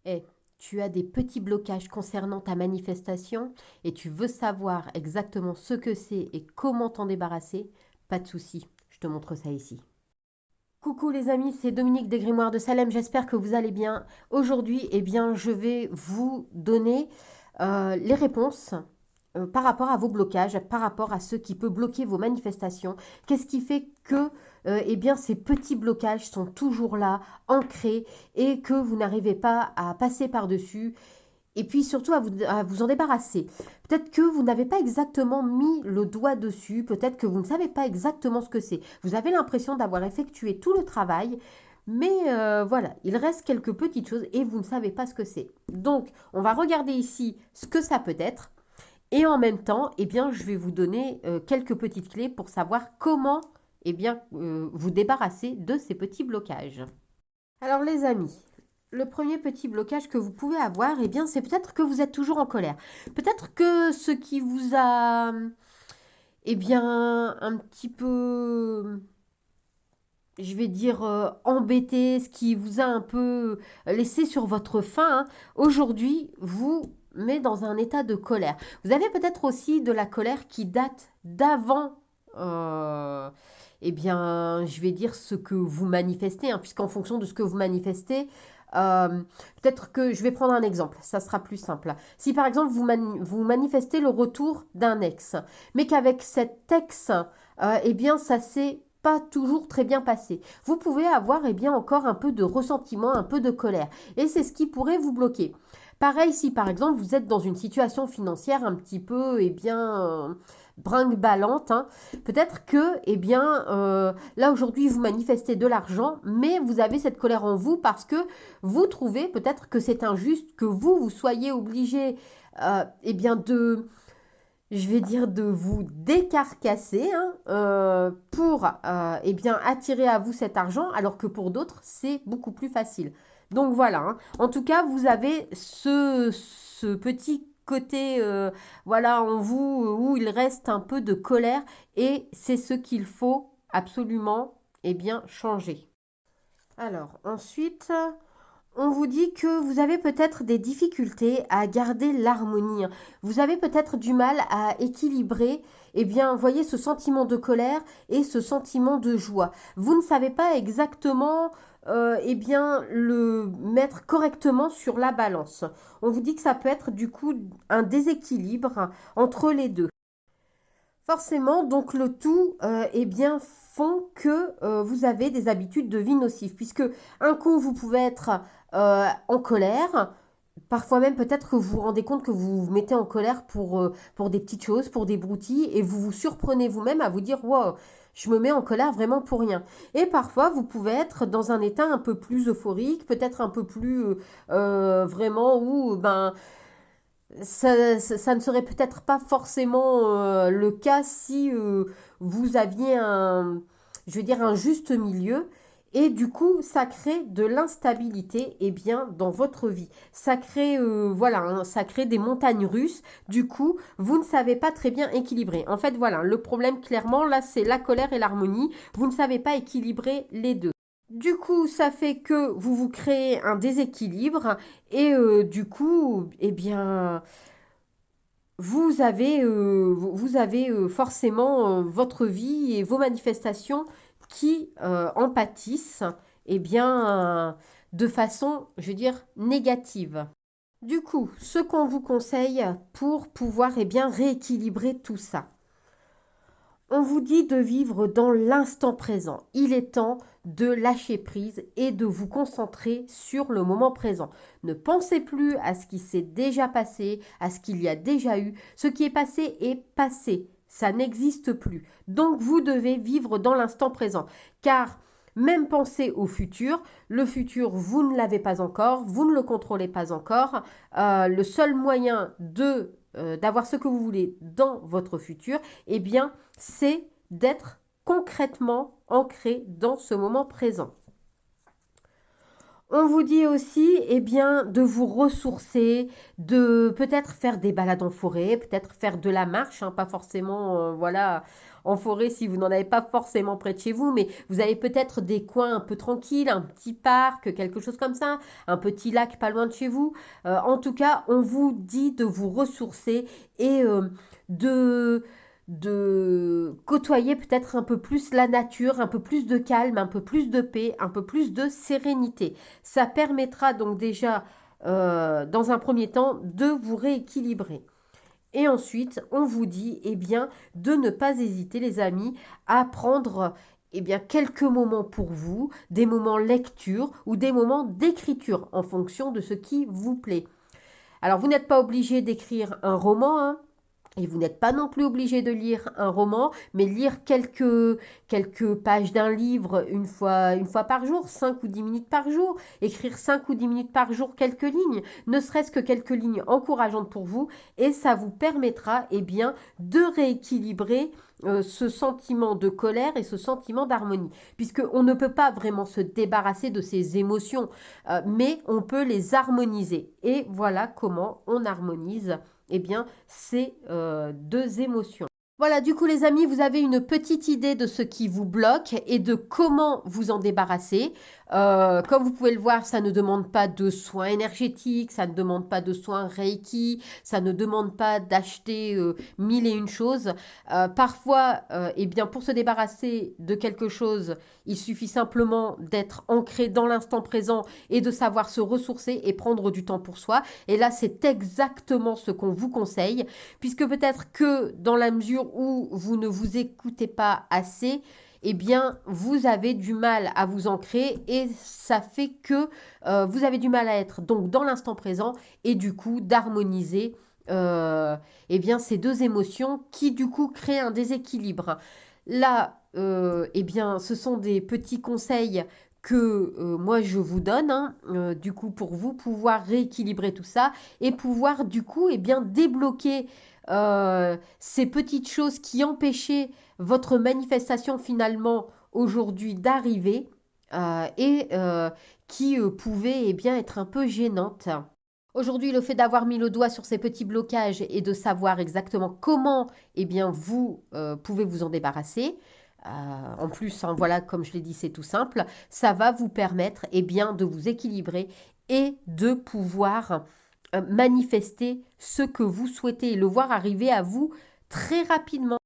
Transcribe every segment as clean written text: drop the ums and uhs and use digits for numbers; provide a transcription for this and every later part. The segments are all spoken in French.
Eh, tu as des petits blocages concernant ta manifestation et tu veux savoir exactement ce que c'est et comment t'en débarrasser, pas de souci, je te montre ça ici. Coucou les amis, c'est Dominique des Grimoires de Salem, j'espère que vous allez bien. Aujourd'hui, eh bien, je vais vous donner les réponses par rapport à vos blocages, par rapport à ce qui peut bloquer vos manifestations. Qu'est-ce qui fait que eh bien, ces petits blocages sont toujours là, ancrés, et que vous n'arrivez pas à passer par-dessus et puis surtout à vous en débarrasser. Peut-être que vous n'avez pas exactement mis le doigt dessus, peut-être que vous ne savez pas exactement ce que c'est. Vous avez l'impression d'avoir effectué tout le travail, mais voilà, il reste quelques petites choses et vous ne savez pas ce que c'est. Donc, on va regarder ici ce que ça peut être. Et en même temps, eh bien, je vais vous donner quelques petites clés pour savoir comment eh bien, vous débarrasser de ces petits blocages. Alors les amis, le premier petit blocage que vous pouvez avoir, eh bien, c'est peut-être que vous êtes toujours en colère. Peut-être que ce qui vous a, eh bien, un petit peu, je vais dire, embêté, ce qui vous a un peu laissé sur votre faim, hein, aujourd'hui, vous met dans un état de colère. Vous avez peut-être aussi de la colère qui date d'avant, eh bien, je vais dire ce que vous manifestez, hein, puisqu'en fonction de ce que vous manifestez, peut-être que je vais prendre un exemple, ça sera plus simple. Si par exemple vous manifestez le retour d'un ex, mais qu'avec cet ex, eh bien, ça s'est pas toujours très bien passé. Vous pouvez avoir eh bien encore un peu de ressentiment, un peu de colère, et c'est ce qui pourrait vous bloquer. Pareil si par exemple vous êtes dans une situation financière un petit peu eh bien brinque-ballante, hein, peut-être que eh bien là aujourd'hui vous manifestez de l'argent, mais vous avez cette colère en vous parce que vous trouvez peut-être que c'est injuste que vous soyez obligé eh bien de, je vais dire, de vous décarcasser, hein, pour eh bien, attirer à vous cet argent, alors que pour d'autres, c'est beaucoup plus facile. Donc voilà, hein. En tout cas, vous avez ce petit côté voilà, en vous où il reste un peu de colère et c'est ce qu'il faut absolument eh bien, changer. Alors ensuite, on vous dit que vous avez peut-être des difficultés à garder l'harmonie. Vous avez peut-être du mal à équilibrer, eh bien, voyez ce sentiment de colère et ce sentiment de joie. Vous ne savez pas exactement, eh bien, le mettre correctement sur la balance. On vous dit que ça peut être du coup un déséquilibre entre les deux. Forcément, donc le tout, eh bien, font que vous avez des habitudes de vie nocives, puisque un coup, vous pouvez être en colère, parfois même peut-être que vous vous rendez compte que vous vous mettez en colère pour des petites choses, pour des broutilles, et vous vous surprenez vous-même à vous dire, wow, je me mets en colère vraiment pour rien. Et parfois, vous pouvez être dans un état un peu plus euphorique, peut-être un peu plus vraiment où, ben, ça ne serait peut-être pas forcément le cas si vous aviez un, je veux dire, un juste milieu. Et du coup, ça crée de l'instabilité eh bien, dans votre vie. Ça crée, voilà, hein, ça crée des montagnes russes. Du coup, vous ne savez pas très bien équilibrer. En fait, voilà, le problème clairement, là, c'est la colère et l'harmonie. Vous ne savez pas équilibrer les deux. Du coup, ça fait que vous vous créez un déséquilibre et du coup, eh bien, vous avez forcément votre vie et vos manifestations qui en pâtissent, eh bien, de façon, je veux dire, négative. Du coup, ce qu'on vous conseille pour pouvoir eh bien, rééquilibrer tout ça, on vous dit de vivre dans l'instant présent. Il est temps de lâcher prise et de vous concentrer sur le moment présent. Ne pensez plus à ce qui s'est déjà passé, à ce qu'il y a déjà eu. Ce qui est passé est passé. Ça n'existe plus. Donc vous devez vivre dans l'instant présent. Car même penser au futur, le futur, vous ne l'avez pas encore, vous ne le contrôlez pas encore. Le seul moyen de d'avoir ce que vous voulez dans votre futur, eh bien, c'est d'être concrètement ancré dans ce moment présent. On vous dit aussi, eh bien, de vous ressourcer, de peut-être faire des balades en forêt, peut-être faire de la marche, hein, pas forcément, voilà, en forêt si vous n'en avez pas forcément près de chez vous, mais vous avez peut-être des coins un peu tranquilles, un petit parc, quelque chose comme ça, un petit lac pas loin de chez vous. En tout cas, on vous dit de vous ressourcer et de côtoyer peut-être un peu plus la nature, un peu plus de calme, un peu plus de paix, un peu plus de sérénité. Ça permettra donc déjà, dans un premier temps, de vous rééquilibrer. Et ensuite, on vous dit eh bien, de ne pas hésiter, les amis, à prendre eh bien, quelques moments pour vous, des moments lecture ou des moments d'écriture en fonction de ce qui vous plaît. Alors, vous n'êtes pas obligé d'écrire un roman, hein, et vous n'êtes pas non plus obligé de lire un roman, mais lire quelques pages d'un livre une fois par jour, 5 ou 10 minutes par jour, écrire 5 ou 10 minutes par jour quelques lignes, ne serait-ce que quelques lignes encourageantes pour vous, et ça vous permettra eh bien, de rééquilibrer ce sentiment de colère et ce sentiment d'harmonie, puisqu'on ne peut pas vraiment se débarrasser de ces émotions, mais on peut les harmoniser. Et voilà comment on harmonise eh bien, ces deux émotions. Voilà, du coup les amis, vous avez une petite idée de ce qui vous bloque et de comment vous en débarrasser. Comme vous pouvez le voir, ça ne demande pas de soins énergétiques, ça ne demande pas de soins Reiki, ça ne demande pas d'acheter mille et une choses. Parfois, eh bien, pour se débarrasser de quelque chose, il suffit simplement d'être ancré dans l'instant présent et de savoir se ressourcer et prendre du temps pour soi. Et là, c'est exactement ce qu'on vous conseille, puisque peut-être que dans la mesure où vous ne vous écoutez pas assez, eh bien, vous avez du mal à vous ancrer et ça fait que vous avez du mal à être donc dans l'instant présent et du coup d'harmoniser eh bien, ces deux émotions qui du coup créent un déséquilibre. Là, eh bien, ce sont des petits conseils que moi je vous donne, hein, du coup pour vous pouvoir rééquilibrer tout ça et pouvoir du coup eh bien, débloquer ces petites choses qui empêchaient votre manifestation finalement aujourd'hui d'arriver et qui pouvaient eh bien, être un peu gênantes. Aujourd'hui, le fait d'avoir mis le doigt sur ces petits blocages et de savoir exactement comment eh bien, vous pouvez vous en débarrasser, en plus, hein, voilà, comme je l'ai dit, c'est tout simple, ça va vous permettre eh bien, de vous équilibrer et de pouvoir manifester ce que vous souhaitez et le voir arriver à vous très rapidement.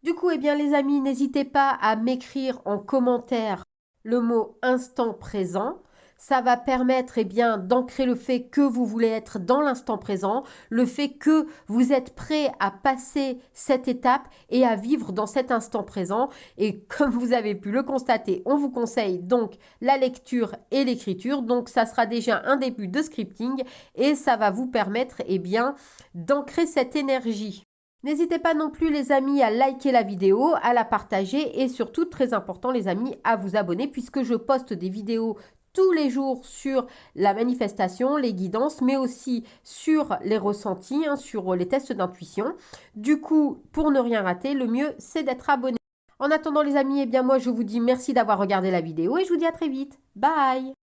Du coup, eh bien, les amis, n'hésitez pas à m'écrire en commentaire le mot instant présent. Ça va permettre eh bien, d'ancrer le fait que vous voulez être dans l'instant présent, le fait que vous êtes prêt à passer cette étape et à vivre dans cet instant présent. Et comme vous avez pu le constater, on vous conseille donc la lecture et l'écriture. Donc, ça sera déjà un début de scripting et ça va vous permettre eh bien, d'ancrer cette énergie. N'hésitez pas non plus les amis à liker la vidéo, à la partager et surtout, très important les amis, à vous abonner puisque je poste des vidéos tous les jours sur la manifestation, les guidances, mais aussi sur les ressentis, hein, sur les tests d'intuition. Du coup, pour ne rien rater, le mieux, c'est d'être abonné. En attendant les amis, eh bien moi, je vous dis merci d'avoir regardé la vidéo et je vous dis à très vite. Bye!